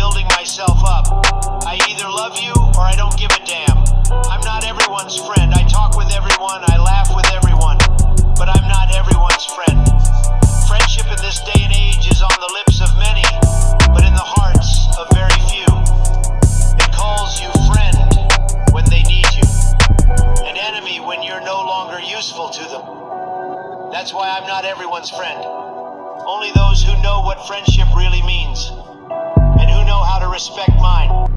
building myself up. I either love you or I don't give a damn. I'm not everyone's friend. I talk with everyone, I laugh with everyone, but I'm not everyone's friend. Friendship in this day and age is on the lips of many, but in the hearts of very few. It calls you friend when they need you, an enemy when you're no longer useful to them. That's why I'm not everyone's friend. Only those who know what friendship really means, and who know how to respect mine.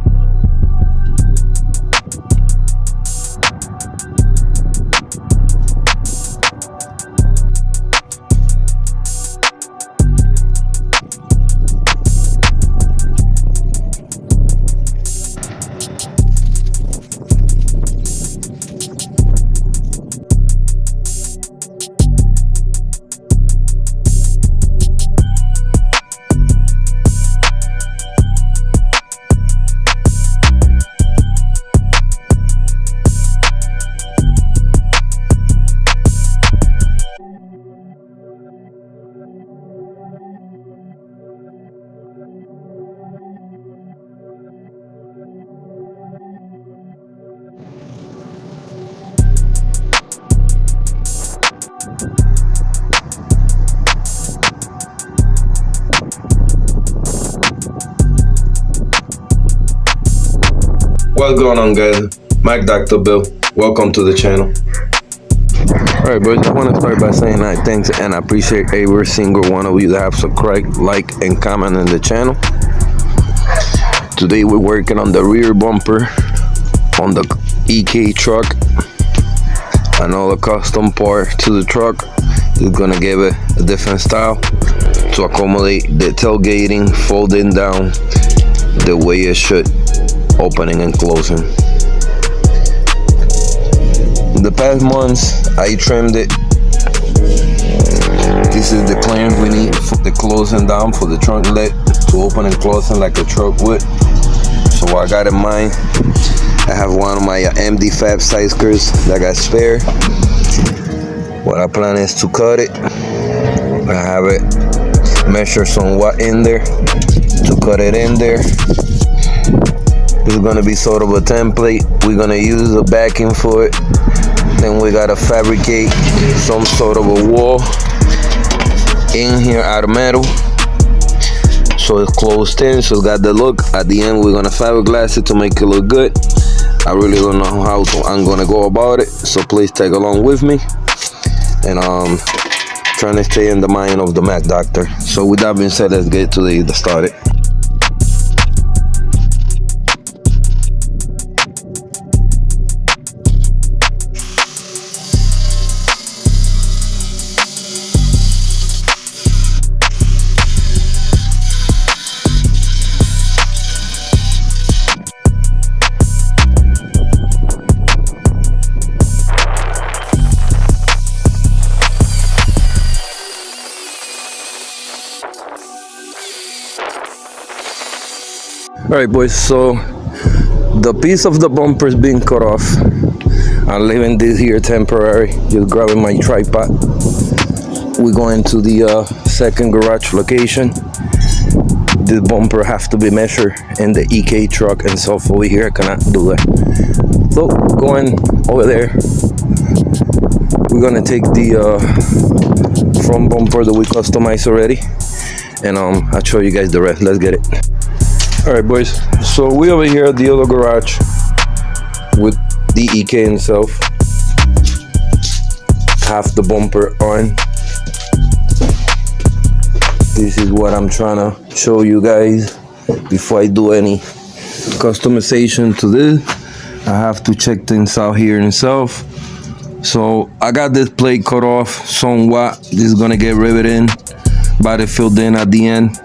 What's going on, guys? Mike Dr. Bill. Welcome to the channel. Alright, boys, I want to start by saying that thanks and I appreciate every single one of you that have subscribed, like, and comment on the channel. Today we're working on the rear bumper on the EK truck. Another custom part to the truck. We're going to give it a different style to accommodate the tailgating, folding down the way it should, opening and closing. In the past months, I trimmed it. This is the clearance we need for the closing down for the trunk lid to open and closing like a truck would. So what I got in mind, I have one of my MD Fab size screws that I got spare. What I plan is to cut it. I have it measure somewhat in there to cut it in there. This is gonna be sort of a template. We're gonna use the backing for it. Then we gotta fabricate some sort of a wall in here out of metal, so it's closed in, so it's got the look. At the end, we're gonna fiberglass it to make it look good. I really don't know how I'm gonna go about it, so please tag along with me. And trying to stay in the mind of the Mac Doctor. So with that being said, let's get to the started. Alright, boys, so the piece of the bumper is being cut off. I'm leaving this here temporary, just grabbing my tripod. We're going to the second garage location. This bumper has to be measured in the EK truck, and so over here I cannot do it. So going over there, we're gonna take the front bumper that we customized already, and I'll show you guys the rest. Let's get it. Alright, boys, so we over here at the other garage with the EK itself. Have the bumper on. This is what I'm trying to show you guys before I do any customization to this. I have to check things out here itself. So I got this plate cut off somewhat. This is gonna get riveted in, body filled in at the end.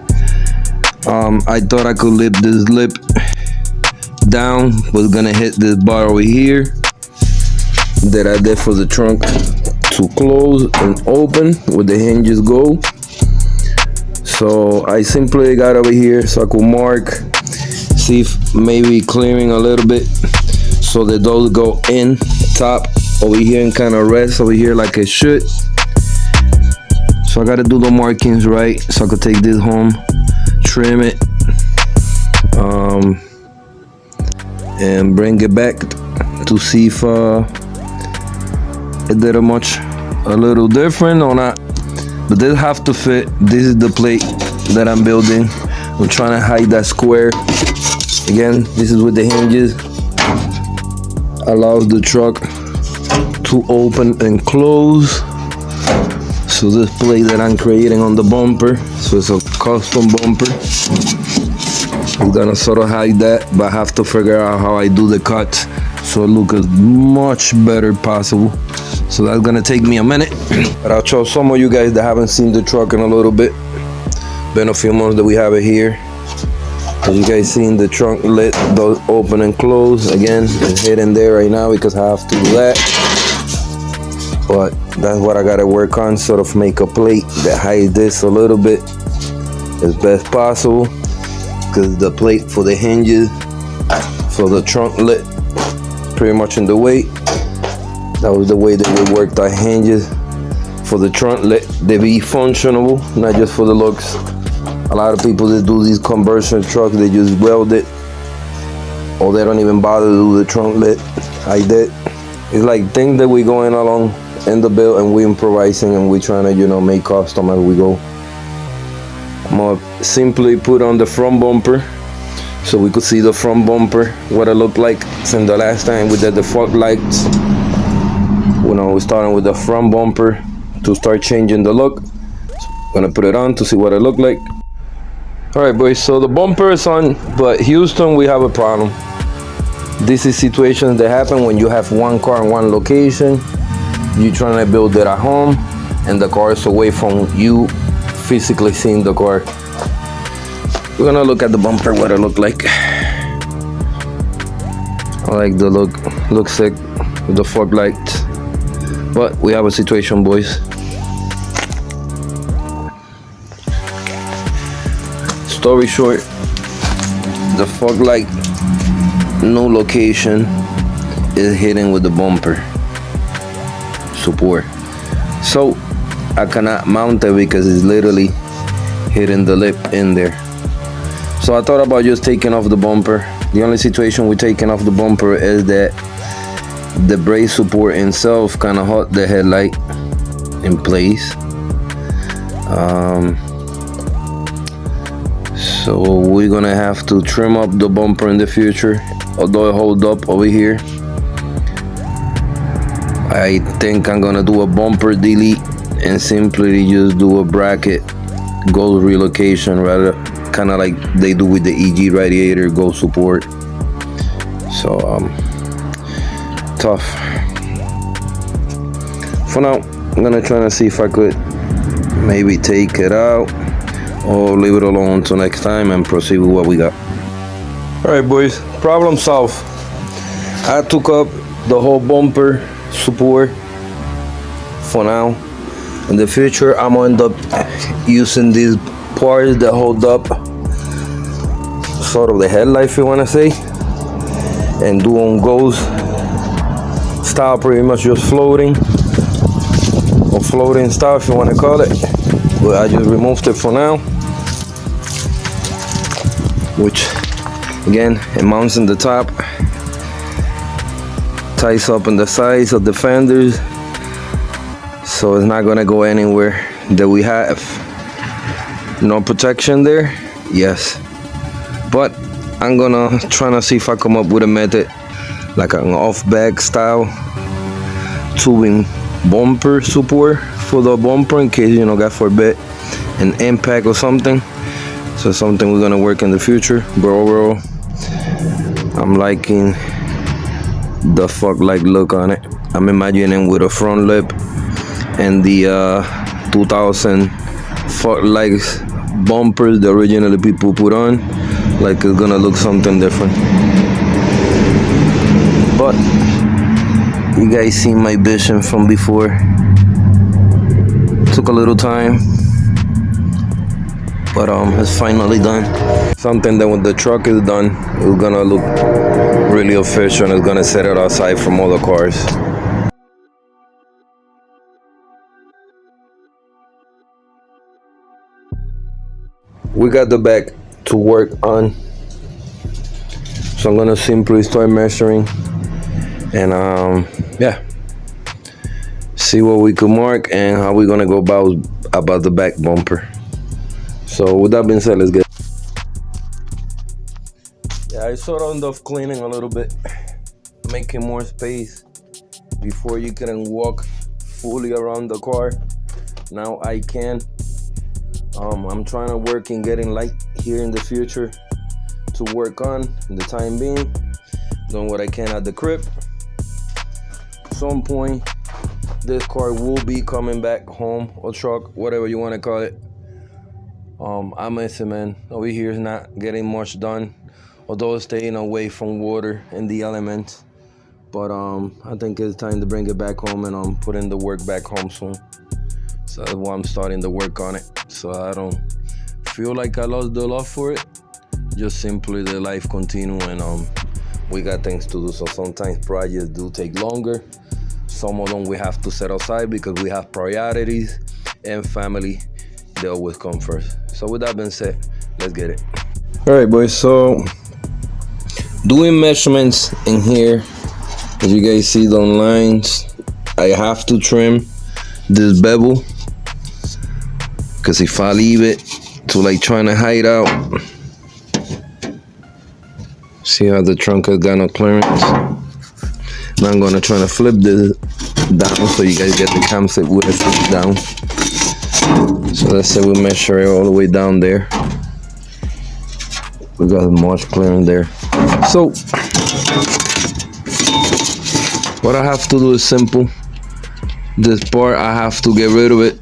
I thought I could lift this lip down, was gonna hit this bar over here that I did for the trunk to close and open where the hinges go. So I simply got over here so I could mark, see if maybe clearing a little bit so that those go in top over here and kind of rest over here like it should. So I gotta do the markings right so I could take this home, trim it, and bring it back to see if it did a little different or not. But this have to fit. This is the plate that I'm building. I'm trying to hide that square. Again, this is with the hinges. Allows the truck to open and close. So this plate that I'm creating on the bumper, so it's a custom bumper. I'm gonna sort of hide that, but I have to figure out how I do the cuts so it looks as much better possible. So that's gonna take me a minute, but I'll show some of you guys that haven't seen the truck in a little bit. Been a few months that we have it here. As you guys seen, the trunk lid does open and close. Again, it's hidden there right now because I have to do that. But that's what I gotta work on, sort of make a plate that hides this a little bit as best possible. Because the plate for the hinges, for the trunk lid, pretty much in the way. That was the way that we worked our hinges for the trunk lid. They be functional, not just for the looks. A lot of people that do these conversion trucks, they just weld it, or they don't even bother to do the trunk lid. I did. It's like things that we going along in the build and we improvising and we trying to, you know, make custom as we go. I'm gonna simply put on the front bumper so we could see the front bumper, what it looked like since the last time we did the fog lights. You know, we're starting with the front bumper to start changing the look. Gonna put it on to see what it looked like. All right, boys, so the bumper is on, but Houston, we have a problem. This is situations that happen when you have one car in one location. You're trying to build it at home, and the car is away from you physically seeing the car. We're gonna look at the bumper, what it looked like. I like the look, looks sick with the fog lights. But we have a situation, boys. Story short, the fog light, no location, is hidden with the bumper support. So I cannot mount it because it's literally hitting the lip in there. So I thought about just taking off the bumper. The only situation we're taking off the bumper is that the brake support itself kind of hold the headlight in place. So we're gonna have to trim up the bumper in the future, although it hold up over here. I think I'm gonna do a bumper delete and simply just do a bracket gold relocation, rather kind of like they do with the EG radiator gold support. So tough. For now, I'm gonna try to see if I could maybe take it out or leave it alone until next time and proceed with what we got. All right, boys, problem solved. I took up the whole bumper support for now. In the future, I'm gonna end up using these parts that hold up sort of the headlight, if you wanna say, and do on ghost style, pretty much just floating or floating style, if you wanna call it. But I just removed it for now, which again, it mounts in the top, ties up in the sides of the fenders, so it's not gonna go anywhere. That we have no protection there, yes, but I'm gonna try to see if I come up with a method like an off-back style tubing bumper support for the bumper in case, you know, God forbid, an impact or something. So something we're gonna work in the future. But overall, I'm liking the fog light look on it. I'm imagining with a front lip and the 2000 fog lights bumpers that originally people put on, like it's gonna look something different. But you guys seen my vision from before. Took a little time, but it's finally done. Something that when the truck is done, it's gonna look really official and it's gonna set it aside from other cars. We got the back to work on. So I'm gonna simply start measuring and yeah, see what we could mark and how we're gonna go about the back bumper. So with that being said, let's get. Yeah, I sort of end up cleaning a little bit, making more space before you couldn't walk fully around the car. Now I can. I'm trying to work in getting light here in the future to work on in the time being, doing what I can at the crib. At some point this car will be coming back home, or truck, whatever you want to call it. I miss it, man. Over here is not getting much done, although staying away from water and the elements. But I think it's time to bring it back home, and I'm putting the work back home soon. So that's why I'm starting to work on it, so I don't feel like I lost the love for it. Just simply the life continue, and we got things to do. So sometimes projects do take longer. Some of them we have to set aside because we have priorities, and family, they always come first. So with that being said, let's get it. All right, boys, so doing measurements in here, as you guys see the lines, I have to trim this bevel, because if I leave it to like trying to hide out, see how the trunk has got no clearance. Now I'm gonna try to flip this down so you guys get the concept with it down. So let's say we measure it all the way down there. We got much clearance there. So what I have to do is simple. This part I have to get rid of it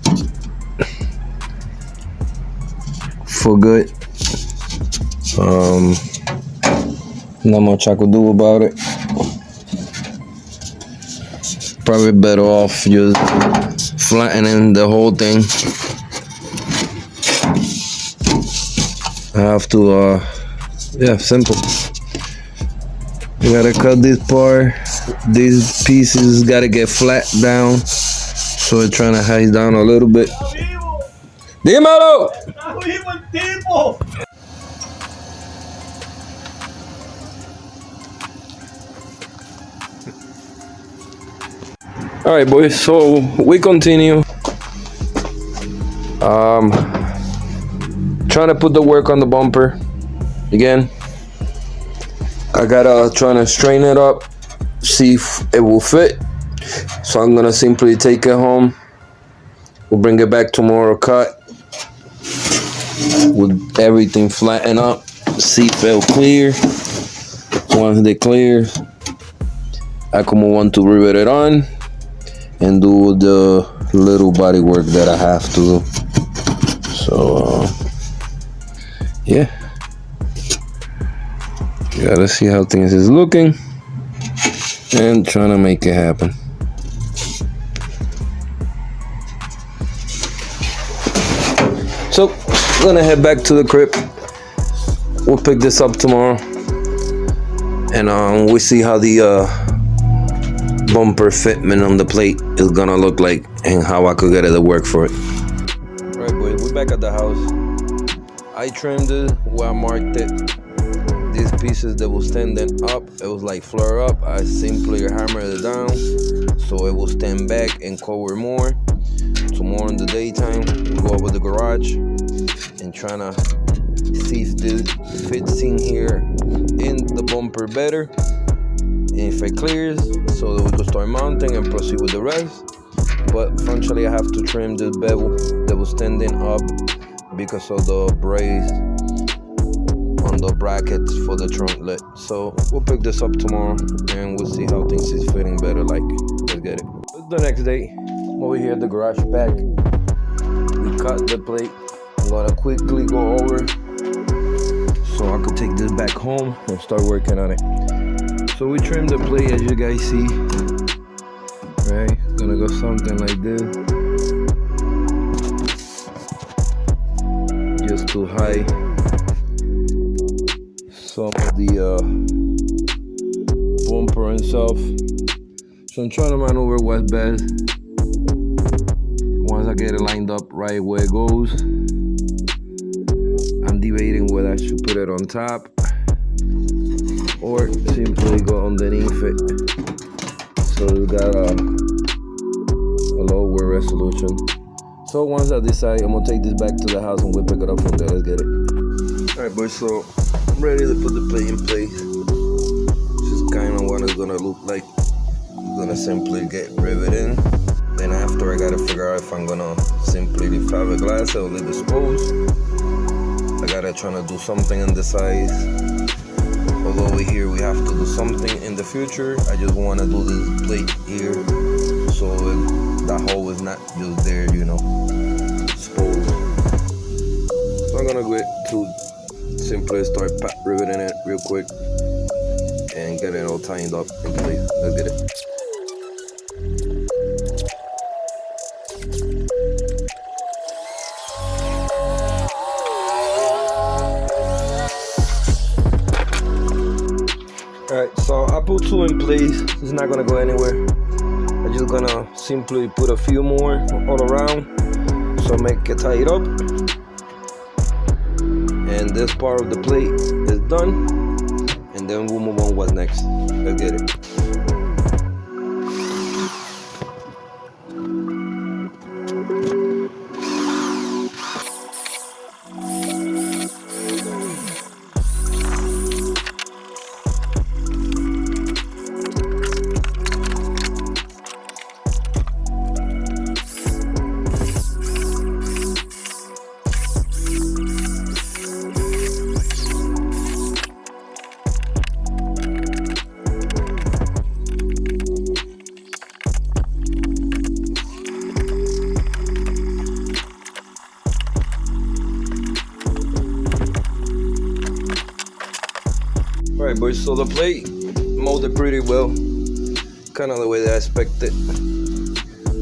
for good. Not much I could do about it. Probably better off just flattening the whole thing. I have to yeah, simple. You gotta cut this part. These pieces gotta get flat down, so we're trying to hide down a little bit. Dímelo. All right, boys, so we continue. Trying to put the work on the bumper again. I gotta try to straighten it up, see if it will fit. So I'm gonna simply take it home. We'll bring it back tomorrow, cut with everything flattened up, see if it'll clear. Once they clear, I can move on to rivet it on and do the little body work that I have to do. So yeah, gotta see how things is looking and trying to make it happen. So I'm gonna head back to the crib. We'll pick this up tomorrow, and we'll see how the bumper fitment on the plate is gonna look like and how I could get it to work for it. Alright, boys, we're back at the house. I trimmed it where I marked it. These pieces that was standing up, it was like flare up. I simply hammered it down so it will stand back and cover more. Tomorrow in the daytime, we'll go over the garage and trying to see if this fits in here in the bumper better. And if it clears, so that we can start mounting and proceed with the rest. But eventually I have to trim this bevel that was standing up because of the brace on the brackets for the trunk lid. So we'll pick this up tomorrow and we'll see how things is fitting better. Like, let's get it. It's the next day. I'm over here at the garage back. We cut the plate. I'm gonna quickly go over so I could take this back home and start working on it. So we trimmed the plate, as you guys see. Right, gonna go something like this, just to hide some of the bumper and stuff. So I'm trying to maneuver what's best. Once I get it lined up right where it goes, I'm debating whether I should put it on top or simply go underneath it. So we got a lower resolution. So once I decide, I'm gonna take this back to the house and we'll pick it up from there. Let's get it. Alright boys, so I'm ready to put the plate in place. This is kind of what it's gonna look like. I'm gonna simply get rivet in. Then after, I gotta figure out if I'm gonna simply leave fiberglass or leave exposed. I gotta try to do something on the sides. Although over here we have to do something in the future, I just want to do this plate here so that hole is not just there, you know, exposed. So I'm gonna go to simply start riveting it real quick and get it all tightened up in place. Let's get it. Alright, so I put 2 in place. It's not gonna go anywhere. I'm just gonna simply put a few more all around, so make it tight up. And this part of the plate is done. And then we'll move on what's next. Let's get it. Alright boys, so the plate molded pretty well, kind of the way that I expected.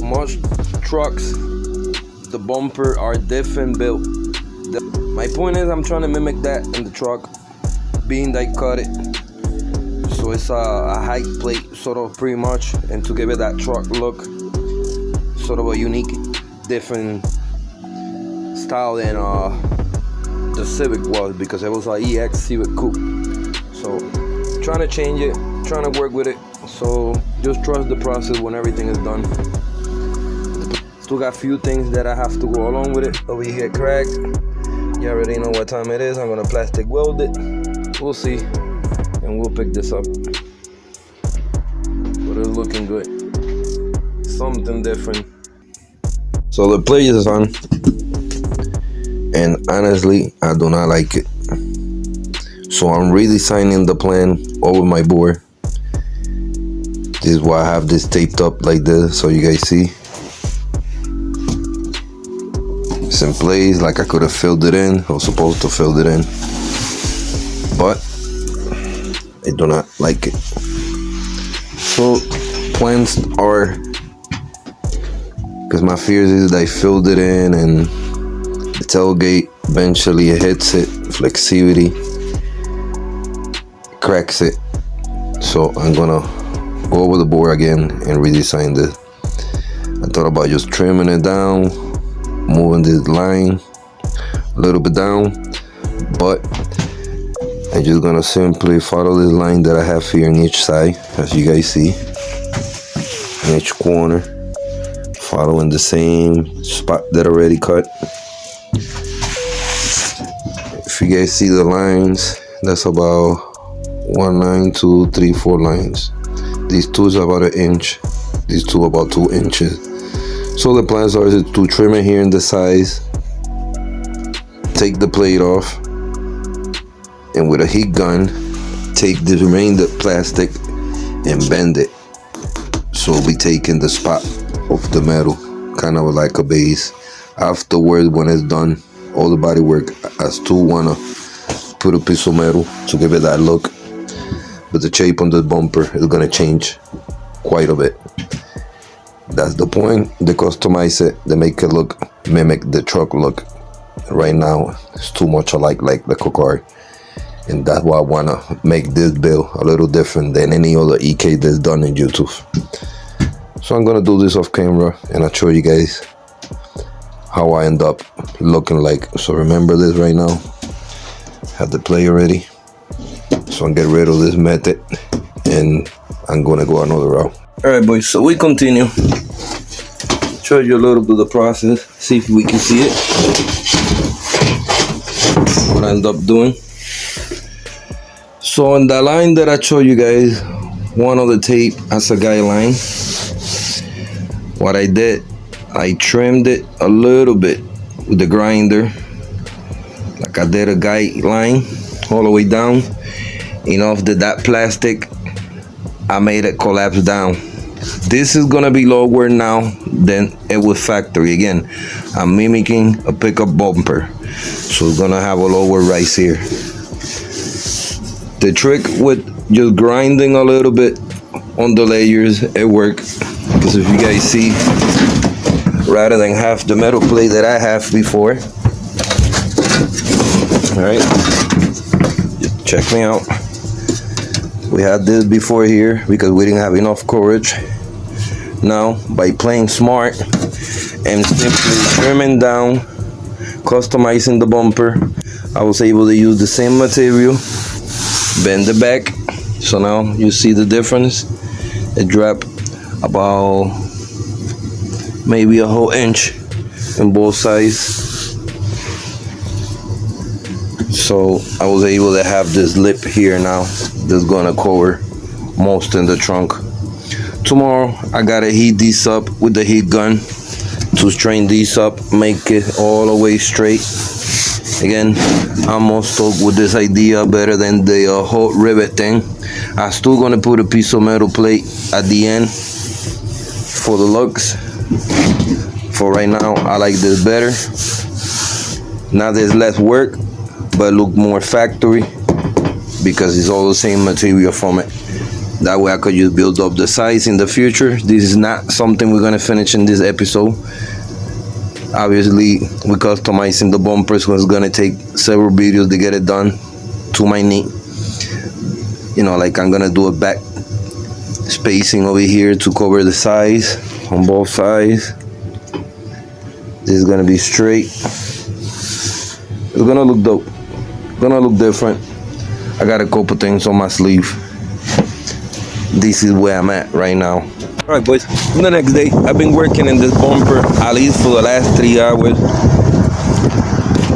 Most trucks, the bumper are different built. My point is, I'm trying to mimic that in the truck, being that I cut it. So it's a height plate, sort of pretty much, and to give it that truck look, sort of a unique, different style than the Civic was, because it was a EX Civic Coupe. So trying to change it, trying to work with it. So just trust the process when everything is done. Still got a few things that I have to go along with it. Over here cracked. You already know what time it is. I'm gonna plastic weld it. We'll see, and we'll pick this up. But it's looking good. Something different. So the plate is on, and honestly, I do not like it. So I'm redesigning the plan over my board. This is why I have this taped up like this, so you guys see. It's in place, like I could have filled it in. I was supposed to fill it in, but I do not like it. So plans are, because my fears is that I filled it in and the tailgate eventually hits it, flexivity, cracks it. So I'm gonna go over the board again and redesign this. I thought about just trimming it down, moving this line a little bit down, but I'm just gonna simply follow this line that I have here in each side, as you guys see, in each corner, following the same spot that I already cut. If you guys see the lines, that's about 1 line, 2, 3, 4 lines. These two is about 1 inch. These two about 2 inches. So the plans are to trim it here in the sides, take the plate off, and with a heat gun, take the remainder plastic and bend it. So we'll be taking the spot of the metal, kind of like a base. Afterwards, when it's done, all the body work, I still wanna put a piece of metal to give it that look. But the shape on the bumper is gonna change quite a bit. That's the point. They customize it, they make it look, mimic the truck look. Right now, it's too much alike like the car. And that's why I wanna make this build a little different than any other EK that's done in YouTube. So I'm gonna do this off camera and I'll show you guys how I end up looking like. So remember this right now. Have the play already. So So I'm get rid of this method and I'm gonna go another route. Alright boys, so we continue. Show you a little bit of the process, see if we can see it. What I end up doing. So on the line that I showed you guys, one of the tape as a guideline, what I did, I trimmed it a little bit with the grinder, like I did a guideline all the way down. Enough that plastic, I made it collapse down. This is gonna be lower now than it was factory. Again, I'm mimicking a pickup bumper, so we're gonna have a lower rise here. The trick with just grinding a little bit on the layers, it works. Because if you guys see, rather than have the metal plate that I have before, all right, just check me out. We had this before here because we didn't have enough coverage. Now, by playing smart and simply trimming down, customizing the bumper, I was able to use the same material, bend the back. So now you see the difference. It dropped about maybe a whole inch in both sides. So I was able to have this lip here now that's gonna cover most in the trunk. Tomorrow I gotta heat these up with the heat gun to strain these up, make it all the way straight. Again, I'm more stoked with this idea better than the hot rivet thing. I'm still gonna put a piece of metal plate at the end for the looks. For right now, I like this better. Now there's less work, but look more factory because it's all the same material from it. That way I could just build up the size in the future. This is not something we're gonna finish in this episode. Obviously, we're customizing the bumpers, so it's gonna take several videos to get it done to my need. You know, like I'm gonna do a back spacing over here to cover the size on both sides. This is gonna be straight. It's gonna look dope. Gonna look different. I got a couple things on my sleeve. This is where I'm at right now. Alright boys, the next day, I've been working in this bumper at least for the last 3 hours.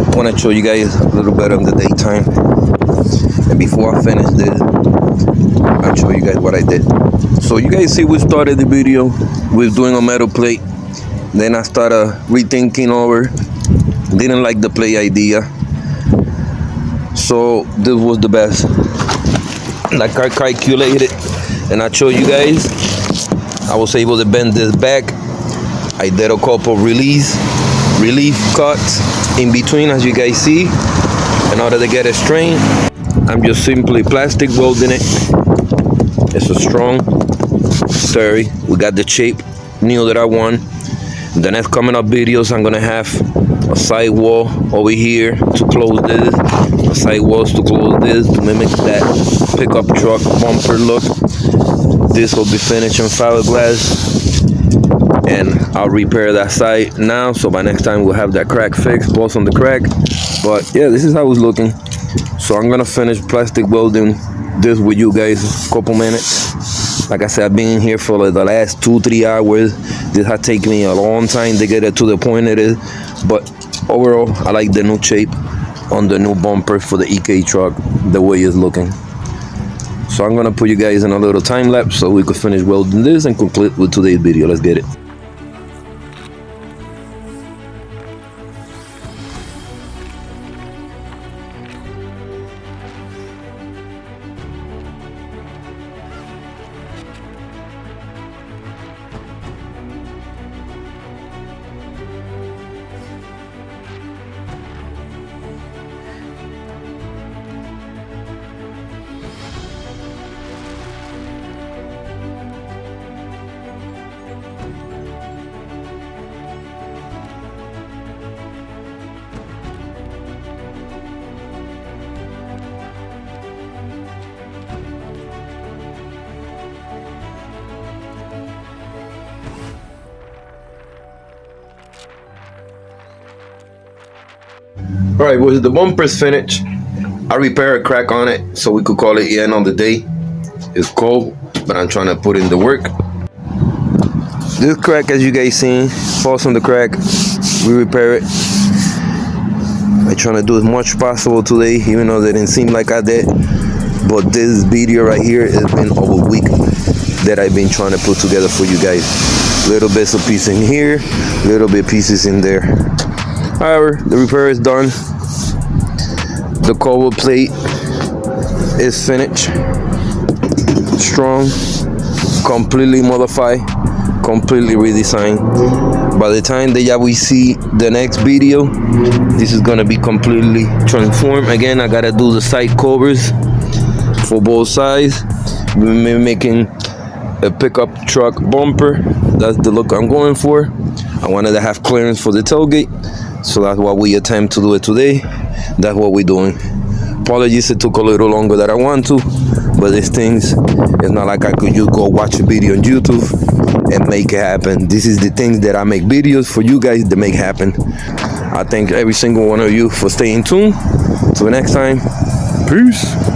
I want to show you guys a little better in the daytime. And before I finish this, I'll show you guys what I did. So you guys see we started the video with doing a metal plate. Then I started rethinking over. Didn't like the plate idea. So this was the best. Like I calculated and I show you guys, I was able to bend this back. I did a couple relief cuts in between, as you guys see, in order to get it straight. I'm just simply plastic welding it. It's a strong, sturdy. We got the shape nail that I want. In the next coming up videos, I'm gonna have a side wall over here to close this, a side walls to close this to mimic that pickup truck bumper look. This will be finished in fiberglass, and I'll repair that side now, so by next time we'll have that crack fixed, plus on the crack. But yeah, this is how it's looking. So I'm gonna finish plastic welding this with you guys a couple minutes. Like I said, I've been here for like the last 2-3 hours. This has taken me a long time to get it to the point it is, but overall I like the new shape on the new bumper for the EK truck, the way it's looking. So I'm gonna put you guys in a little time lapse so we could finish welding this and complete with today's video. Let's get it. Alright, well, the bumper's finished. I repair a crack on it so we could call it the end of the day. It's cold, but I'm trying to put in the work. This crack, as you guys seen, falls on the crack. We repair it. I'm trying to do as much possible today, even though it didn't seem like I did. But this video right here has been over a week that I've been trying to put together for you guys. Little bits of pieces in here, little bit pieces in there. However, the repair is done. The cover plate is finished, strong, completely modified, completely redesigned. By the time that we see the next video, this is gonna be completely transformed. Again, I gotta do the side covers for both sides. We're making a pickup truck bumper. That's the look I'm going for. I wanted to have clearance for the tailgate, so that's why we attempt to do it today. That's what we're doing. Apologies, it took a little longer than I want to, but these things, it's not like I could just go watch a video on YouTube and make it happen. This is the things that I make videos for you guys to make happen. I thank every single one of you for staying tuned. Till next time, peace.